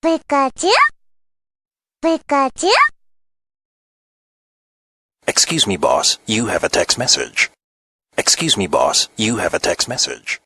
Pikachu? Pikachu? Excuse me, boss. You have a text message. Excuse me, boss. You have a text message.